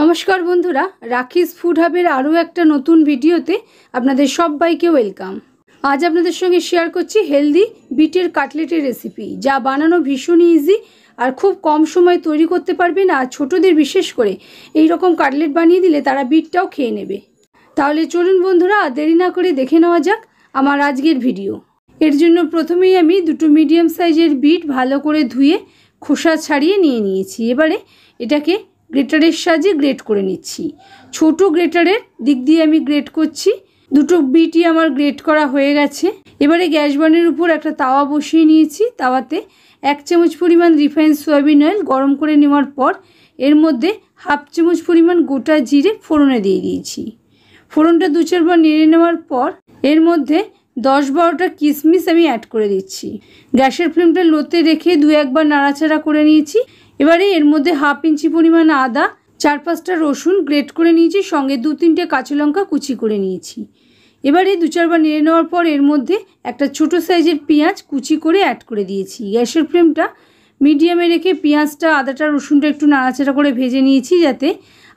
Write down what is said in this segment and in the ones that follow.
नमस्कार बंधुरा राखीज फूड हाबेर आरो एकटा नतून भिडियोते आपनादेर सबाइके वेलकाम। आज आपनादेर संगे शेयर करछि हेल्दी बीटेर काटलेटेर रेसिपि जा बानानो भीषण इजी और खूब कम समय तैरी करते पारबेन। और छोटोदेर विशेष करे एई रकम काटलेट बानिये दिले तारा बीटटाओ खेये नेबे। ताहले चलुन बंधुरा देरी ना करे देखे नेওয়া যাক आमार आजकेर भिडियो। एर जोन्नो प्रथमेई आमि दुटो मिडियाम साइजेर बीट भालो करे धुए खोसा छाड़िए निये नियेछि। एबारे एटाके ग्रेटारेर साहाज्ये ग्रेट करे निচ্ছি। छोटो ग्रेटारेर दिक दिये आमि ग्रेट करछि। दुटो बीटই आमार ग्रेट करा हये गेছে। एबारे ग्यास बार्नारेर उपर एकटा तावा बसिয়ে নিয়েছি। तावाते 1 चामच परिमाण रिफाइंड सयाबिन अয়েল गरम करे नेওয়ার पर एर मध्य हाफ चामच परिमाण गोटा जिरे फोड़ने दिए दिয়েছি। फोड़नটা 2-4 বার নেড়ে নেওয়ার पर एर मध्य 10-12টা किशमिश आमि ऐड करे दिচ্ছি। গ্যাসের ফ্লেমটা লোতে রেখে 2-1 বার নাড়াচাড়া করে নিয়েছি। এবারে এর মধ্যে হাফ ইঞ্চি পরিমাণ আদা, 4-5টা রসুন গ্রেট করে নিয়েছি, সঙ্গে 2-3টে কাঁচা লঙ্কা কুচি করে নিয়েছি। এবারে 2-4 বার নেড়ে নেওয়ার পর এর মধ্যে একটা ছোট সাইজের পেঁয়াজ কুচি করে অ্যাড করে দিয়েছি। গ্যাসের ফ্লেমটা মিডিয়ামে রেখে পেঁয়াজটা আদাটা রসুনটা একটু নাড়াচাড়া করে ভেজে নিয়েছি যাতে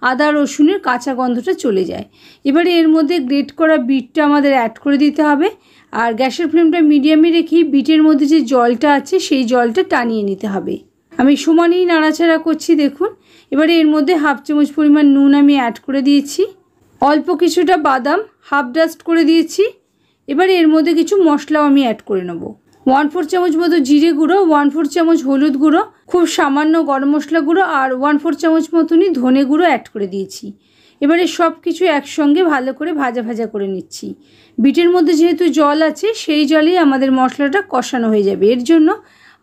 আদা রসুনের কাঁচা গন্ধটা চলে যায়। এবারে এর মধ্যে গ্রেট করা বিটটা আমাদের অ্যাড করে দিতে হবে। আর গ্যাসের ফ্লেমটা মিডিয়ামে রেখে বিটের মধ্যে যে জলটা আছে সেই জলটা টানিয়ে নিতে হবে। আমি সমানেই নাড়াচাড়া করছি দেখুন। এবারে এর মধ্যে হাফ চামচ পরিমাণ নুন আমি অ্যাড করে দিয়েছি। অল্প কিছুটা বাদাম হাফ ডাস্ট করে দিয়েছি। এবারে এর মধ্যে কিছু মশলাও আমি অ্যাড করে নেব। 1/4 চামচ মতো জিরে গুঁড়ো, 1/4 চামচ হলুদ গুঁড়ো, খুব সামান্য গরম মশলা গুঁড়ো আর 1/4 চামচ মতনই ধনে গুঁড়ো অ্যাড করে দিয়েছি। এবারে সব কিছু একসঙ্গে ভালো করে ভাজা ভাজা করে নিচ্ছি। বিটের মধ্যে যেহেতু জল আছে সেই জলেই আমাদের মশলাটা কষানো হয়ে যাবে, এর জন্য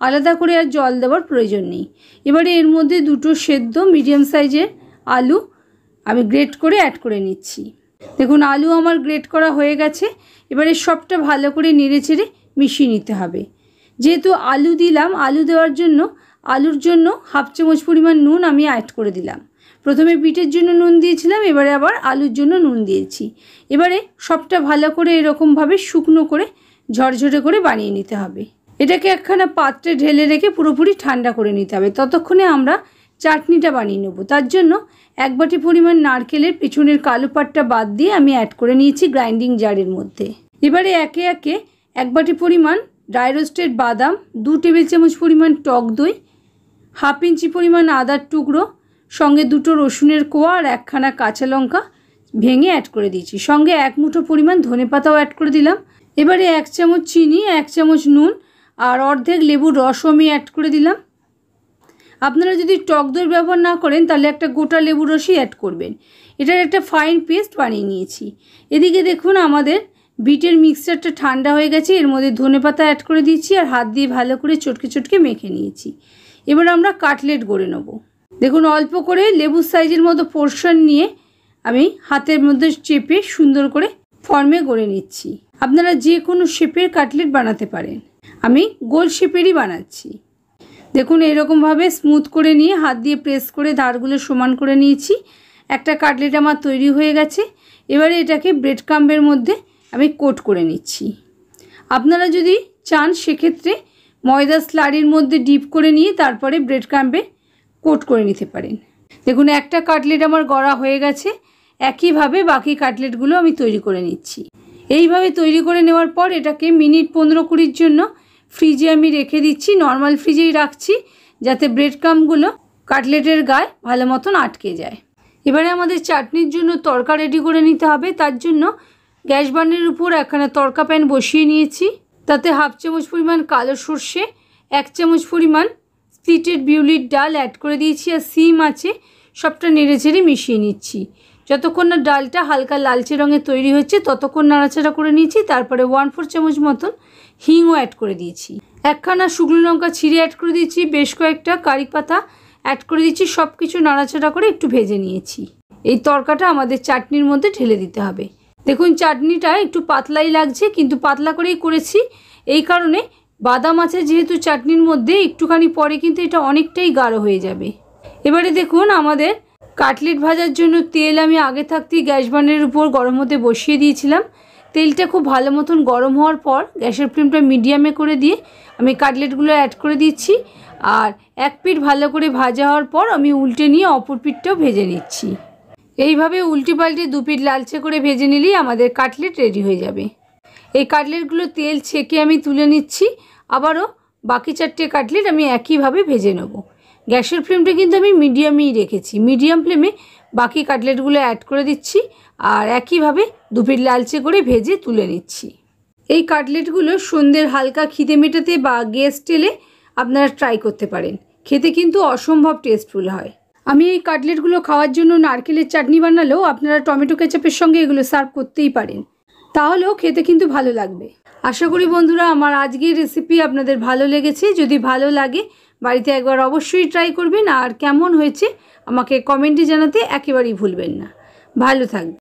আলাদা করে আর জল দেওয়ার প্রয়োজন নেই। এবারে এর মধ্যে দুটো সেদ্ধ মিডিয়াম সাইজের আলু আমি গ্রেট করে অ্যাড করে নিচ্ছি। দেখুন আলু আমার গ্রেট করা হয়ে গেছে। এবারে সবটা ভালো করে নেড়েচেড়ে মিশিয়ে নিতে হবে। যেহেতু আলু দিলাম, আলু দেওয়ার জন্য আলুর জন্য হাফ চামচ পরিমাণ নুন আমি অ্যাড করে দিলাম। প্রথমে বিটের জন্য নুন দিয়েছিলাম, এবারে আবার আলুর জন্য নুন দিয়েছি। এবারে সবটা ভালো করে এরকমভাবে শুকনো করে ঝরঝরে করে বানিয়ে নিতে হবে। এটাকে একখানা পাত্রে ঢেলে রেখে পুরোপুরি ঠান্ডা করে নিতে হবে। ততক্ষণে আমরা চাটনিটা বানিয়ে নেব। তার জন্য 1 বাটি পরিমাণ নারকেলের পেছনের কালো পাটটা বাদ দিয়ে আমি অ্যাড করে নিয়েছি গ্রাইন্ডিং জারের মধ্যে। এবারে একে একে 1 বাটি পরিমাণ ড্রাই রোস্টেড বাদাম, 2 টেবিল চামচ পরিমাণ টক দই, হাফ ইঞ্চি পরিমাণ আদার টুকরো, সঙ্গে 2টো রসুনের কোয়া আর একখানা কাঁচা লঙ্কা ভেঙে অ্যাড করে দিয়েছি। সঙ্গে 1 মুঠো পরিমাণ ধনেপাতাও অ্যাড করে দিলাম। এবারে 1 চামচ চিনি, 1 চামচ নুন আর অর্ধেক লেবুর রসও আমি অ্যাড করে দিলাম। আপনারা যদি টক দই ব্যবহার না করেন তাহলে একটা গোটা লেবুর রসই অ্যাড করবেন। এটার একটা ফাইন পেস্ট বানিয়ে নিয়েছি। এদিকে দেখুন আমাদের বিটের মিক্সচারটা ঠান্ডা হয়ে গেছে। এর মধ্যে ধনেপাতা অ্যাড করে দিয়েছি আর হাত দিয়ে ভালো করে চটকে চটকে মেখে নিয়েছি। এবার আমরা কাটলেট গড়ে নেব। দেখুন অল্প করে লেবুর সাইজের মতো পোর্শন নিয়ে আমি হাতের মধ্যে চেপে সুন্দর করে ফর্মে গড়ে নিচ্ছি। আপনারা যে কোনো শেপের কাটলেট বানাতে পারেন, আমি গোল শেপেরই বানাচ্ছি। দেখুন এরকমভাবে স্মুথ করে নিয়ে হাত দিয়ে প্রেস করে ধারগুলো সমান করে নিয়েছি। একটা কাটলেট আমার তৈরি হয়ে গেছে। এবারে এটাকে ব্রেড ক্রাম্বের মধ্যে আমি কোট করে নিচ্ছি। আপনারা যদি চান সেক্ষেত্রে ময়দা স্লারির মধ্যে ডিপ করে নিয়ে তারপরে ব্রেড ক্রাম্বে কোট করে নিতে পারেন। দেখুন একটা কাটলেট আমার গড়া হয়ে গেছে। একইভাবে বাকি কাটলেটগুলো আমি তৈরি করে নিচ্ছি। এইভাবে তৈরি করে নেওয়ার পর এটাকে মিনিট 15-20 জন্য ফ্রিজে আমি রেখে দিচ্ছি। নর্মাল ফ্রিজেই রাখছি যাতে ব্রেড ক্রাম্বগুলো কাটলেটের গায়ে ভালো মতন আটকে যায়। এবারে আমাদের চাটনির জন্য তড়কা রেডি করে নিতে হবে। তার জন্য গ্যাস বার্নারের উপর একখানা তড়কা প্যান বসিয়ে নিয়েছি। তাতে হাফ চামচ পরিমাণ কালো সর্ষে, 1 চামচ পরিমাণ স্প্লিটেড বিউলির ডাল অ্যাড করে দিয়েছি আর সিম আছে। সবটা নেড়েচেড়ে মিশিয়ে নিচ্ছি। যতক্ষণ না ডালটা হালকা লালচে রঙে তৈরি হচ্ছে ততক্ষণ নাড়াচাড়া করে নিয়েছি। তারপরে 1/4 চামচ মতন হিংও অ্যাড করে দিয়েছি। একখানা শুকনো লঙ্কা ছিঁড়ে অ্যাড করে দিয়েছি। বেশ কয়েকটা কারি পাতা অ্যাড করে দিচ্ছি। সব কিছু নাড়াচাড়া করে একটু ভেজে নিয়েছি। এই তরকাটা আমাদের চাটনির মধ্যে ঢেলে দিতে হবে। দেখুন চাটনিটা একটু পাতলাই লাগছে, কিন্তু পাতলা করেই করেছি এই কারণে বাদাম আছে যেহেতু চাটনির মধ্যে, একটুখানি পরে কিন্তু এটা অনেকটাই গাঢ় হয়ে যাবে। এবারে দেখুন আমাদের কাটলেট ভাজার জন্য তেল আমি আগে থাকতেই গ্যাস বার্নারের উপর গরম হতে বসিয়ে দিয়েছিলাম। তেলটা খুব ভালো মতন গরম হওয়ার পর গ্যাসের ফ্লেমটা মিডিয়ামে করে দিয়ে আমি কাটলেটগুলো অ্যাড করে দিচ্ছি। আর এক পিঠ ভালো করে ভাজা হওয়ার পর আমি উল্টে নিয়ে অপর পিঠটাও ভেজে নিচ্ছি। এইভাবে উল্টে পাল্টে 2 পিঠ লালচে করে ভেজে নিলেই আমাদের কাটলেট রেডি হয়ে যাবে। এই কাটলেটগুলো তেল ছেঁকে আমি তুলে নিচ্ছি। আবারও বাকি 4টে কাটলেট আমি একইভাবে ভেজে নেব। গ্যাসের ফ্লেমটা কিন্তু আমি মিডিয়ামেই রেখেছি। মিডিয়াম ফ্লেমে বাকি কাটলেটগুলো অ্যাড করে দিচ্ছি আর একইভাবে 2 পিঠ লালচে করে ভেজে তুলে নিচ্ছি। এই কাটলেটগুলো সন্ধ্যের হালকা খিদে মেটাতে বা গেস্ট এলে আপনারা ট্রাই করতে পারেন। খেতে কিন্তু অসম্ভব টেস্টফুল হয়। আমি এই কাটলেটগুলো খাওয়ার জন্য নারকেলের চাটনি বানালেও আপনারা টমেটো কেচাপের সঙ্গে এগুলো সার্ভ করতেই পারেন, তাহলেও খেতে কিন্তু ভালো লাগবে। আশা করি বন্ধুরা আমার আজকের রেসিপি আপনাদের ভালো লেগেছে। যদি ভালো লাগে বাড়িতে একবার অবশ্যই ট্রাই করবেন আর কেমন হয়েছে আমাকে কমেন্টে জানাতে একেবারেই ভুলবেন না। ভালো থাকবেন।